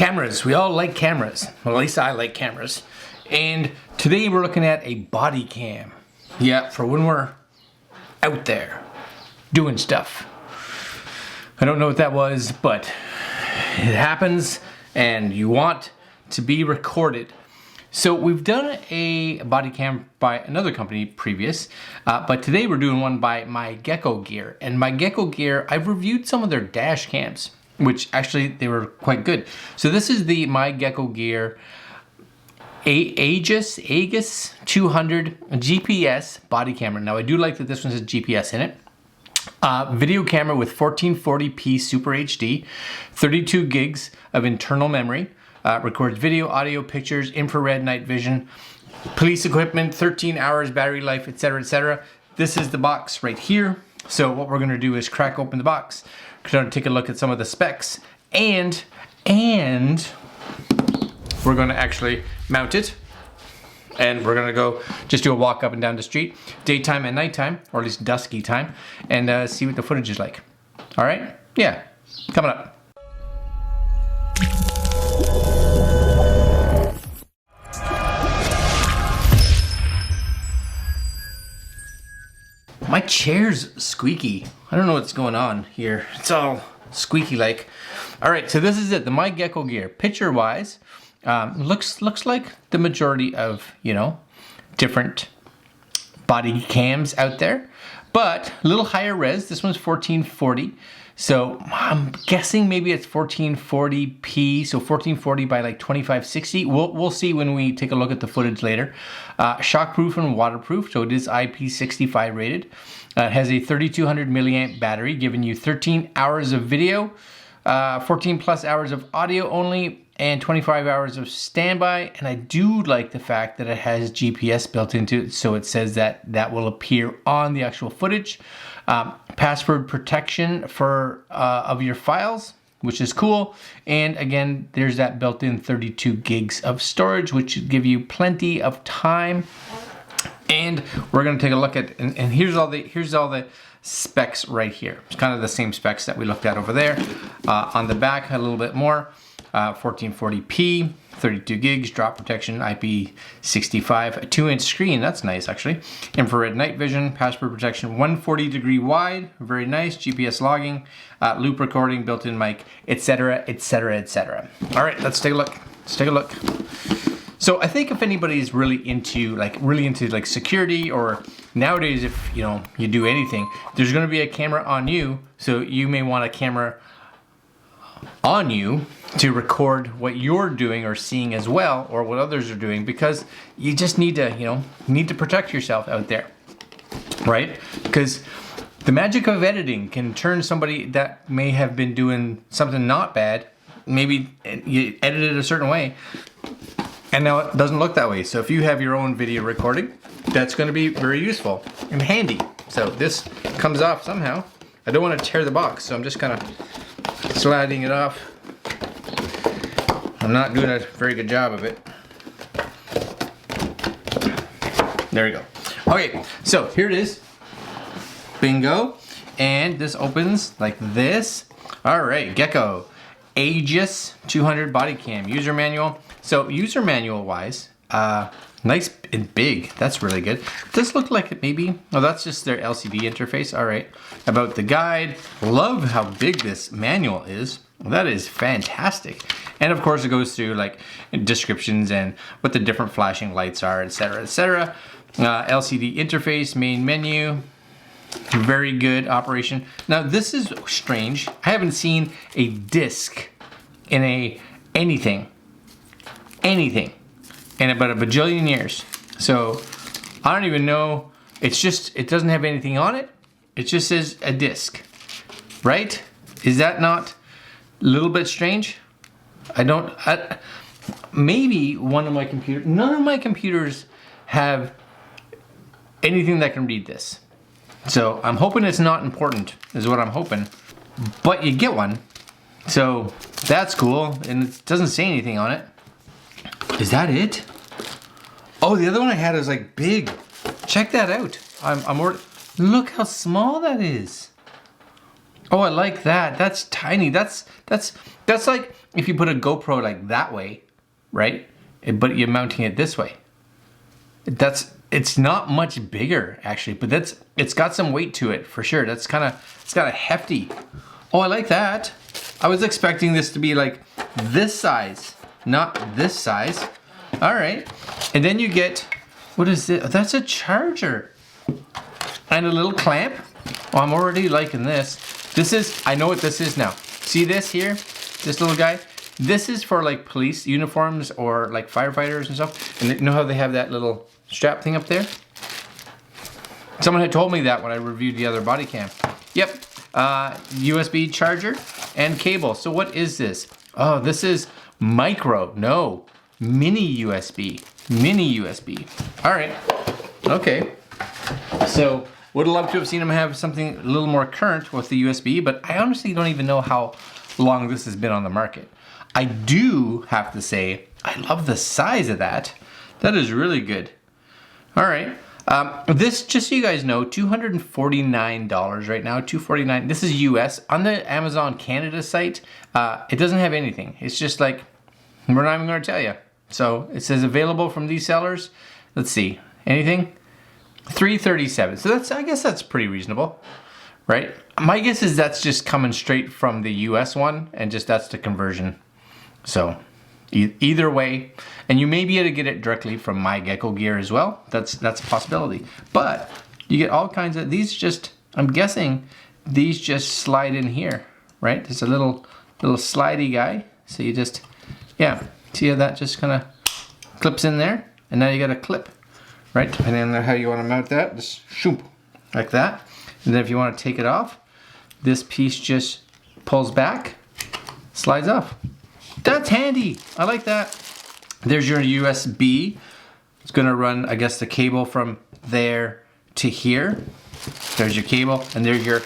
Cameras, we all like cameras. Well, at least I like cameras. And today we're looking at a body cam. Yeah, for when we're out there doing stuff. I don't know what that was, but it happens and you want to be recorded. So we've done a body cam by another company previous, but today we're doing one by MyGekoGear. And MyGekoGear, I've reviewed some of their dash cams, which actually they were quite good. So this is the MyGekoGear Aegis 200 GPS body camera. Now I do like that this one has GPS in it. Video camera with 1440p Super HD, 32 gigs of internal memory, records video, audio, pictures, infrared, night vision, police equipment, 13 hours battery life, etc., etc. This is the box right here. So what we're going to do is crack open the box. We're going to take a look at some of the specs, and we're going to actually mount it, and we're going to go just do a walk up and down the street, daytime and nighttime, or at least dusky time, and see what the footage is like. All right? Yeah, coming up. My chair's squeaky. I don't know what's going on here. It's all squeaky like. All right, so this is it, the MyGekoGear. Picture-wise, looks like the majority of, different body cams out there, but a little higher res. This one's 1440. So I'm guessing maybe it's 1440p, so 1440 by like 2560. We'll see when we take a look at the footage later. Shockproof and waterproof, so it is IP65 rated. It has a 3200 milliamp battery, giving you 13 hours of video, 14 plus hours of audio only, and 25 hours of standby. And I do like the fact that it has GPS built into it, so it says that will appear on the actual footage. Password protection for of your files, which is cool. And again, there's that built-in 32 gigs of storage, which should give you plenty of time. And we're going to take a look at, and here's all the specs right here. It's kind of the same specs that we looked at over there. On the back, a little bit more. 1440p, 32 gigs, drop protection, IP65, a 2-inch screen, that's nice actually. Infrared night vision, password protection, 140-degree wide, very nice, GPS logging, loop recording, built-in mic, etc., etc., etc. All right, let's take a look. Let's take a look. So I think if anybody's really into security, or nowadays if you do anything, there's going to be a camera on you, so you may want a camera on you to record what you're doing or seeing as well, or what others are doing, because you just need to protect yourself out there, right? Because the magic of editing can turn somebody that may have been doing something not bad, maybe you edit it a certain way, and now it doesn't look that way. So if you have your own video recording, that's going to be very useful and handy. So this comes off somehow. I don't want to tear the box, so I'm just kind of sliding it off. I'm not doing a very good job of it. There we go. Okay, so here it is. Bingo. And this opens like this. All right, Gecko Aegis 200 body cam. User manual. So user manual wise, nice and big. That's really good. Does look like it maybe. Oh, that's just their LCD interface. All right. About the guide. Love how big this manual is. That is fantastic. And of course it goes through like descriptions and what the different flashing lights are, etc., etc. LCD interface, main menu. Very good operation. Now this is strange. I haven't seen a disc in anything in about a bajillion years. So I don't even know. It doesn't have anything on it. It just says a disc, right? Is that not a little bit strange? Maybe one of my computers, none of my computers have anything that can read this. So I'm hoping it's not important, is what I'm hoping. But you get one, so that's cool, and it doesn't say anything on it. Is that it? Oh, the other one I had is like big. Check that out. Look how small that is. Oh, I like that. That's tiny. That's like if you put a GoPro like that way, right? But you're mounting it this way. It's not much bigger actually, but it's got some weight to it for sure. It's got a hefty. Oh, I like that. I was expecting this to be like this size, not this size. All right. And then you get, what is it? That's a charger. And a little clamp. Oh, I'm already liking this. I know what this is now. See this here? This little guy? This is for like police uniforms or like firefighters and stuff. And you know how they have that little strap thing up there? Someone had told me that when I reviewed the other body cam. Yep, USB charger and cable. So what is this? Oh, this is mini USB. Mini USB. All right, okay. So would have loved to have seen them have something a little more current with the USB, but I honestly don't even know how long this has been on the market. I do have to say, I love the size of that. That is really good. All right. This, just so you guys know, $249 right now, $249. This is US. On the Amazon Canada site, it doesn't have anything. It's just like, we're not even going to tell you. So it says available from these sellers. Let's see, anything? $337. So I guess that's pretty reasonable, right? My guess is that's just coming straight from the US one, and just that's the conversion. So either way, and you may be able to get it directly from MyGekoGear as well. That's a possibility. But you get all kinds of these. Just, I'm guessing these just slide in here, right? There's a little slidey guy. So you just, yeah, see how that just kind of clips in there, and now you got a clip, right? Depending on how you want to mount that, just shoop like that. And then if you want to take it off, this piece just pulls back, slides off. That's handy. I like that. There's your USB. It's gonna run, I guess, the cable from there to here. There's your cable, and there's your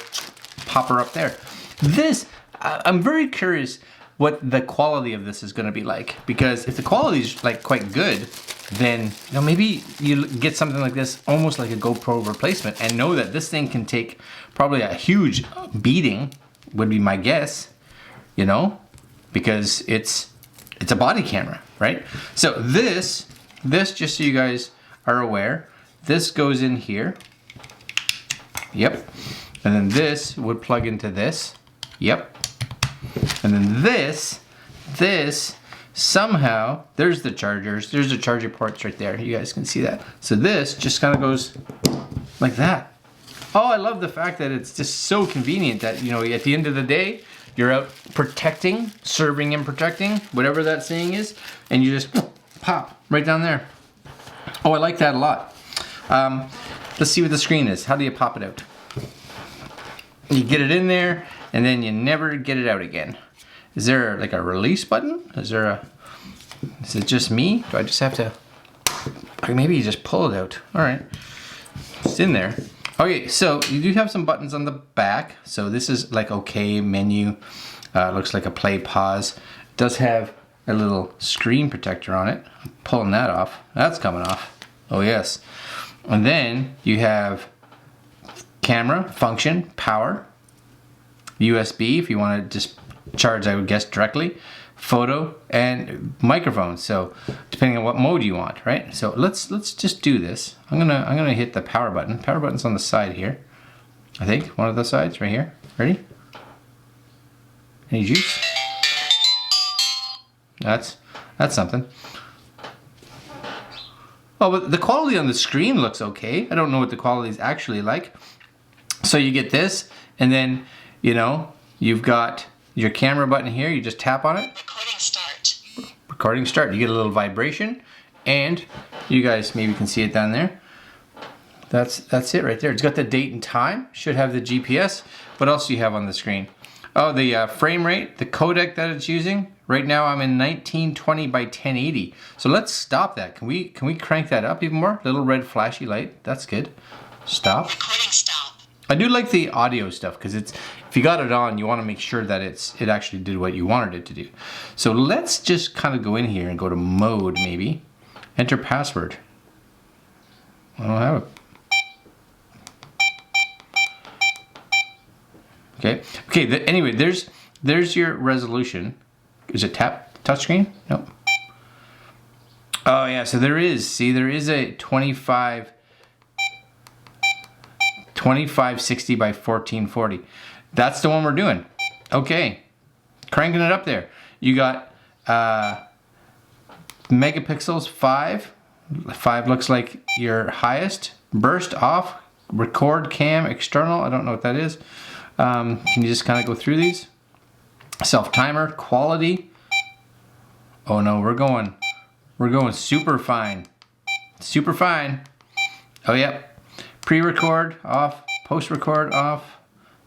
popper up there. This, I'm very curious what the quality of this is gonna be like, because if the quality is like quite good, then maybe you get something like this, almost like a GoPro replacement, and know that this thing can take probably a huge beating, would be my guess, because it's a body camera, right? So this, just so you guys are aware, this goes in here. Yep. And then this would plug into this. Yep. And then this somehow, there's the chargers. There's the charger ports right there. You guys can see that. So this just kind of goes like that. Oh, I love the fact that it's just so convenient that, at the end of the day, you're out protecting, serving and protecting, whatever that saying is, and you just pop right down there. Oh, I like that a lot. Let's see what the screen is. How do you pop it out? You get it in there, and then you never get it out again. Is there like a release button? Is it just me? Do I just have to, maybe you just pull it out. All right, it's in there. Okay, so you do have some buttons on the back. So this is like okay, menu. Looks like a play, pause. It does have a little screen protector on it. I'm pulling that off. That's coming off. Oh yes. And then you have camera, function, power, USB if you want to just charge, I would guess, directly, photo, and microphone. So depending on what mode you want, right? So let's just do this. I'm gonna hit the power button. Power button's on the side here. I think one of the sides right here. Ready? Any juice? That's something. Oh, but the quality on the screen looks okay. I don't know what the quality is actually like. So you get this, and then you've got your camera button here. You just tap on it. Recording start. Recording start. You get a little vibration, and you guys maybe can see it down there. That's it right there. It's got the date and time. Should have the GPS. What else do you have on the screen? Oh, the frame rate, the codec that it's using. Right now I'm in 1920 by 1080. So let's stop that. Can we crank that up even more? Little red flashy light. That's good. Stop. Recording stop. I do like the audio stuff because if you got it on, you want to make sure that it actually did what you wanted it to do. So let's just kind of go in here and go to mode maybe. Enter password. I don't have it. Okay. Okay. Anyway, there's your resolution. Is it touchscreen? Nope. Oh yeah. So there is. See, there is a 2560 by 1440. That's the one we're doing. Okay. Cranking it up there. You got megapixels 5. 5 looks like your highest. Burst off. Record cam external. I don't know what that is. Can you just kind of go through these? Self timer, quality. Oh no, we're going super fine. Super fine. Oh yep. Pre-record off, post-record off.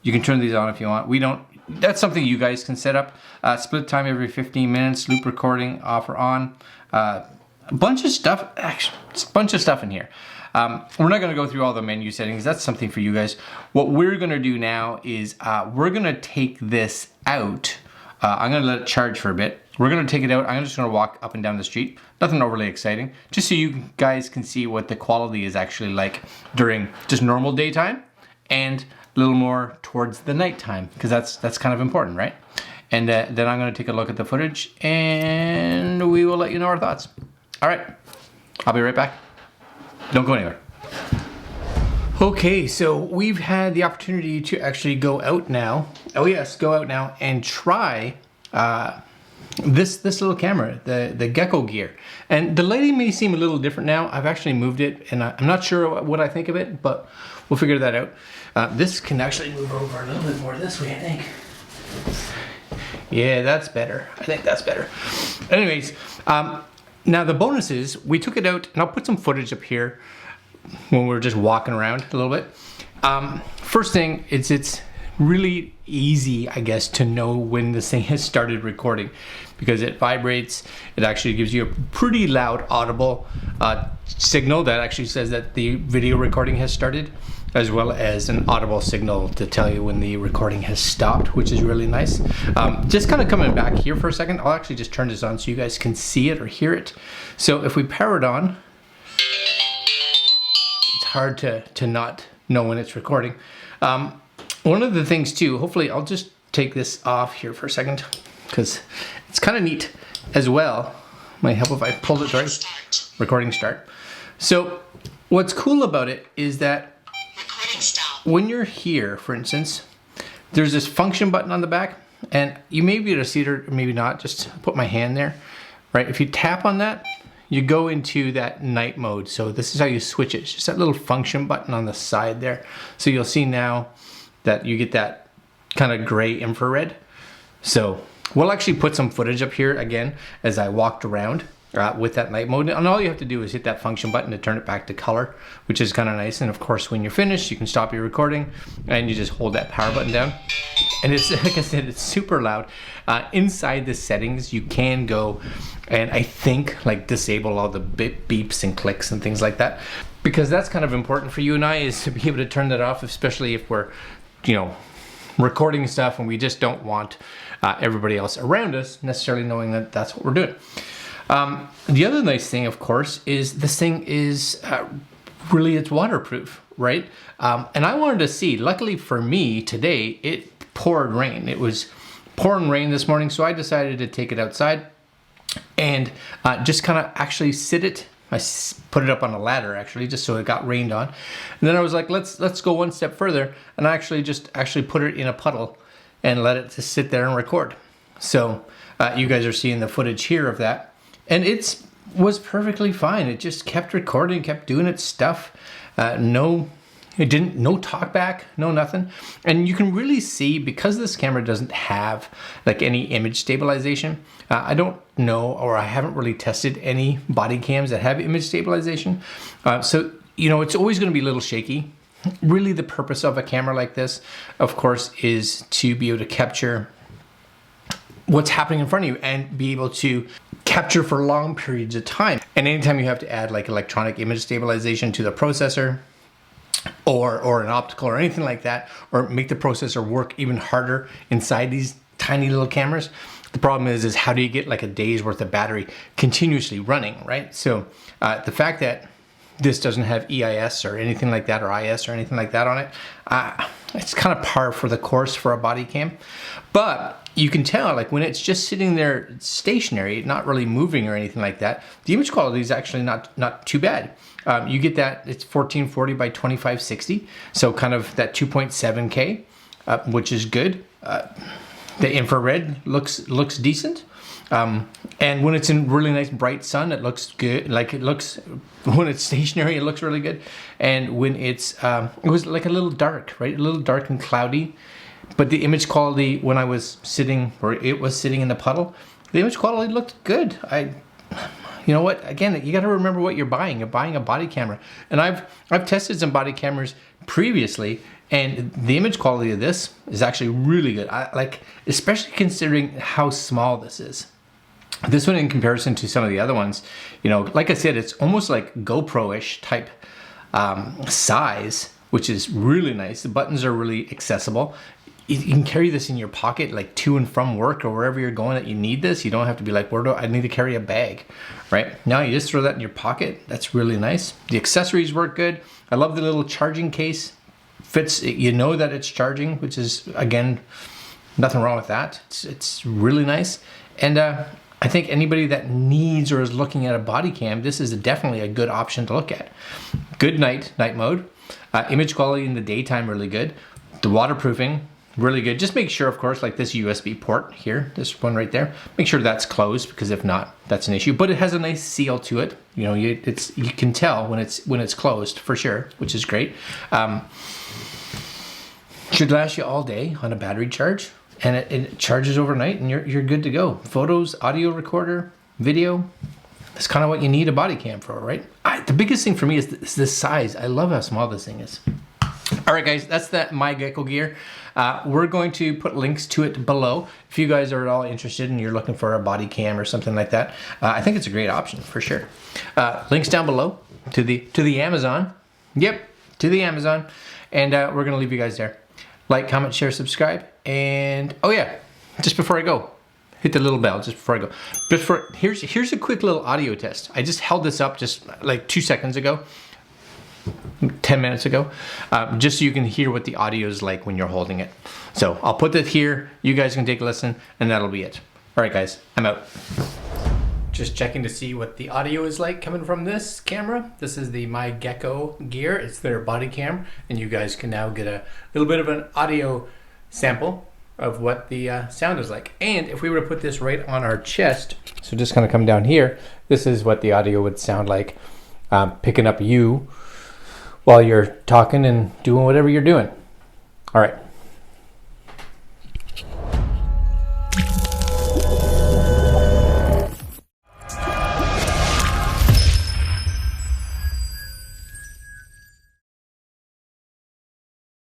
You can turn these on if you want. We don't. That's something you guys can set up. Split time every 15 minutes. Loop recording off or on. A bunch of stuff. Actually, a bunch of stuff in here. We're not going to go through all the menu settings. That's something for you guys. What we're going to do now is we're going to take this out. I'm going to let it charge for a bit. We're going to take it out. I'm just going to walk up and down the street. Nothing overly exciting. Just so you guys can see what the quality is actually like during just normal daytime and a little more towards the nighttime, because that's kind of important, right? And then I'm going to take a look at the footage and we will let you know our thoughts. All right. I'll be right back. Don't go anywhere. Okay, so we've had the opportunity to actually go out now. Oh yes, go out now and try this little camera, the MyGekoGear. And the lighting may seem a little different now. I've actually moved it, and I'm not sure what I think of it, but we'll figure that out. This can actually move over a little bit more this way, I think. Yeah, that's better. I think that's better. Anyways, now the bonus is we took it out, and I'll put some footage up here when we're just walking around a little bit. First thing, it's really easy, I guess, to know when this thing has started recording, because it vibrates. It actually gives you a pretty loud audible signal that actually says that the video recording has started, as well as an audible signal to tell you when the recording has stopped, which is really nice. Just kind of coming back here for a second, I'll actually just turn this on so you guys can see it or hear it. So if we power it on, it's hard to not know when it's recording. One of the things too, hopefully I'll just take this off here for a second, because it's kind of neat as well. Might help if I pulled it right. Recording start. So what's cool about it is that when you're here, for instance, there's this function button on the back, and you may be able to see it or maybe not. Just put my hand there, right? If you tap on that, you go into that night mode. So this is how you switch it. It's just that little function button on the side there. So you'll see now that you get that kind of gray infrared. So we'll actually put some footage up here again as I walked around with that night mode. And all you have to do is hit that function button to turn it back to color, which is kind of nice. And of course, when you're finished, you can stop your recording and you just hold that power button down. And it's, like I said, it's super loud. Inside the settings, you can go and I think like disable all the beeps and clicks and things like that, because that's kind of important for you and I, is to be able to turn that off, especially if we're, you know, recording stuff and we just don't want everybody else around us necessarily knowing that that's what we're doing. The other nice thing, of course, is this thing is really, it's waterproof, right? And I wanted to see, luckily for me today, it poured rain. It was pouring rain this morning, so I decided to take it outside and just kind of actually sit it. I put it up on a ladder actually, just so it got rained on. And then I was like, let's go one step further, and I actually put it in a puddle and let it just sit there and record. So you guys are seeing the footage here of that. And it was perfectly fine. It just kept recording, kept doing its stuff. No talk back, no nothing. And you can really see, because this camera doesn't have like any image stabilization. I don't know, or I haven't really tested any body cams that have image stabilization. So, you know, it's always going to be a little shaky. Really, the purpose of a camera like this, of course, is to be able to capture what's happening in front of you and be able to capture for long periods of time. And anytime you have to add like electronic image stabilization to the processor or an optical or anything like that, or make the processor work even harder inside these tiny little cameras, the problem is how do you get like a day's worth of battery continuously running, right? So the fact that this doesn't have EIS or anything like that, or IS or anything like that on it. It's kind of par for the course for a body cam. But you can tell, like when it's just sitting there stationary, not really moving or anything like that, the image quality is actually not too bad. You get that, it's 1440 by 2560, so kind of that 2.7K, which is good. The infrared looks decent. And when it's in really nice bright sun, it looks good. Like it looks, when it's stationary, it looks really good. And when it's, it was like a little dark, right? A little dark and cloudy. But the image quality, when I was sitting, or it was sitting in the puddle, the image quality looked good. You know what? Again, you got to remember what you're buying. You're buying a body camera, and I've tested some body cameras previously, and the image quality of this is actually really good. I like, especially considering how small this is. This one, in comparison to some of the other ones, you know, like I said, it's almost like GoPro-ish type size, which is really nice. The buttons are really accessible. You can carry this in your pocket, like to and from work or wherever you're going that you need this. You don't have to be like, where do I need to carry a bag, right? Now you just throw that in your pocket. That's really nice. The accessories work good. I love the little charging case. Fits, you know that it's charging, which is, again, nothing wrong with that. It's really nice. And I think anybody that needs or is looking at a body cam, this is definitely a good option to look at. Good night mode. Image quality in the daytime, really good. The waterproofing, really good. Just make sure, of course, like this USB port here, this one right there, make sure that's closed, because if not, that's an issue. But it has a nice seal to it. You know, you can tell when it's closed for sure, which is great. Should last you all day on a battery charge, and it charges overnight, and you're good to go. Photos, audio recorder, video. That's kind of what you need a body cam for, right? The biggest thing for me is this size. I love how small this thing is. All right, guys, that's that MyGekoGear. We're going to put links to it below. If you guys are at all interested and you're looking for a body cam or something like that, I think it's a great option for sure. Links down below to the Amazon. Yep, to the Amazon. And we're gonna leave you guys there. Like, comment, share, subscribe. And oh yeah, just before I go, hit the little bell just before I go. Here's a quick little audio test. I just held this up just like 2 seconds ago. 10 minutes ago, just so you can hear what the audio is like when you're holding it. So I'll put that here, you guys can take a listen, and that'll be it. All right, guys, I'm out. Just checking to see what the audio is like coming from this camera. This is the MyGekoGear. It's their body cam, and you guys can now get a little bit of an audio sample of what the sound is like. And if we were to put this right on our chest, so just kind of come down here, this is what the audio would sound like, picking up you while you're talking and doing whatever you're doing. All right.